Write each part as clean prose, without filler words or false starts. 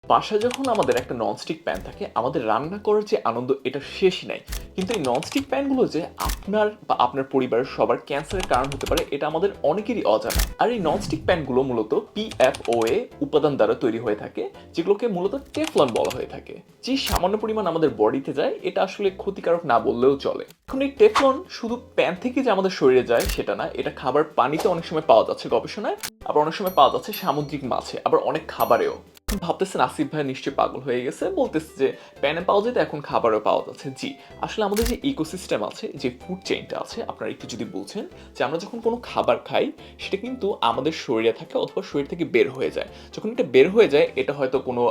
বাসায় যখন আমাদের একটা ননস্টিক প্যান থাকে, আমাদের রান্না করার যে আনন্দ এটা শেষই নাই। কিন্তু এই ননস্টিক প্যানগুলো যে আপনার বা আপনার পরিবারের সবার ক্যান্সারের কারণ হতে পারে এটা আমাদের অনেকেরই অজানা। আর এই ননস্টিক প্যানগুলো মূলত PFOA উপাদান দ্বারা তৈরি হয়ে থাকে, যেগুলোকে মূলত টেফলন বলা হয়ে থাকে। যে সামান্য পরিমাণ আমাদের বডিতে যায় এটা আসলে ক্ষতিকারক না বললেও চলে। এখন এই টেফলন শুধু প্যান থেকে যে আমাদের শরীরে যায় সেটা না, এটা খাবার পানিতে অনেক সময় পাওয়া যাচ্ছে গবেষণায়, আবার অনেক সময় পাওয়া যাচ্ছে সামুদ্রিক মাছে, আবার অনেক খাবারেও। ভাবতেছেন আসিফ ভাই নিশ্চয়ই পাগল হয়ে গেছে, বলতেছে যে প্যানে পাওয়া যেত এখন খাবারও পাওয়া যাচ্ছে। জি, আসলে আমাদের যে ইকোসিস্টেম আছে, যে ফুড চেইনটা আছে, আপনারা একটু যদি বুঝেন যে আমরা যখন কোনো খাবার খাই সেটা কিন্তু আমাদের শরীরে থাকে অথবা শরীর থেকে বের হয়ে যায়। যখন এটা বের হয়ে যায় এটা হয়তো কোনো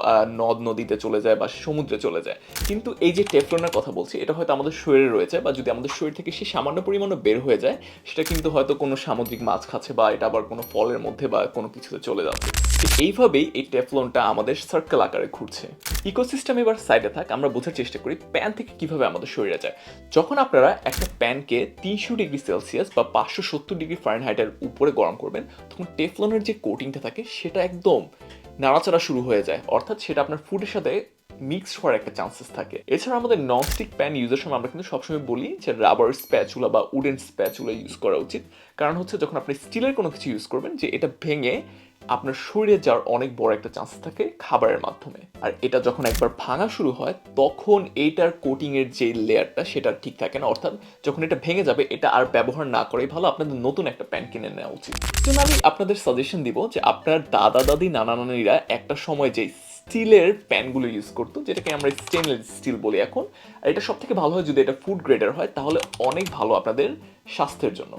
নদ নদীতে চলে যায় বা সমুদ্রে চলে যায়। কিন্তু এই যে টেফলনের কথা বলছি এটা হয়তো আমাদের শরীরে রয়েছে, বা যদি আমাদের শরীর থেকে সে সামান্য পরিমাণও বের হয়ে যায় সেটা কিন্তু হয়তো কোনো সামুদ্রিক মাছ খাচ্ছে বা এটা আবার কোনো ফলের মধ্যে বা কোনো কিছুতে চলে যাচ্ছে। ঠিক এইভাবেই এই টেফলনটা আমাদের সার্কেল আকারে ঘুরছে। ইকোসিস্টেম এবার সাইডে থাক, আমরা বোঝার চেষ্টা করি প্যান থেকে কিভাবে আমাদের শরীরে যায়। যখন আপনারা একটা প্যানকে 300 ডিগ্রি সেলসিয়াস বা 570 ডিগ্রি ফারেনহাইটের উপরে গরম করবেন, তখন টেফলনের যে কোটিংটা থাকে সেটা একদম নাড়াচাড়া শুরু হয়ে যায়, অর্থাৎ সেটা আপনার ফুডের সাথে মিক্সড হওয়ার একটা চান্সেস থাকে। এছাড়া আমাদের ননস্টিক প্যান ইউজের সময় আমরা কিন্তু সবসময় বলি যে রাবার স্প্যাচুলা বা উডেন স্প্যাচুলা ইউজ করা উচিত। কারণ হচ্ছে যখন আপনি স্টিলের কোনো কিছু ইউজ করবেন যে এটা ভেঙে আপনার শরীরে যাওয়ার অনেক বড় একটা চান্স থাকে খাবারের মাধ্যমে। আর এটা যখন একবার ভাঙা শুরু হয় তখন এইটার কোটিং এর যে লেয়ারটা সেটা ঠিক থাকে না, অর্থাৎ যখন এটা ভেঙে যাবে এটা আর ব্যবহার না করাই ভালো, আপনাদের নতুন একটা প্যান কিনে নেওয়া উচিত। জন্য আমি আপনাদের সাজেশন দিব যে আপনার দাদা দাদি নানা নানিরা একটা সময় যে স্টিলের প্যানগুলো ইউজ করতো, যেটাকে আমরা স্টেনলেস স্টিল বলি এখন, আর এটা সব থেকে ভালো হয় যদি এটা ফুড গ্রেডের হয়, তাহলে অনেক ভালো আপনাদের স্বাস্থ্যের জন্য।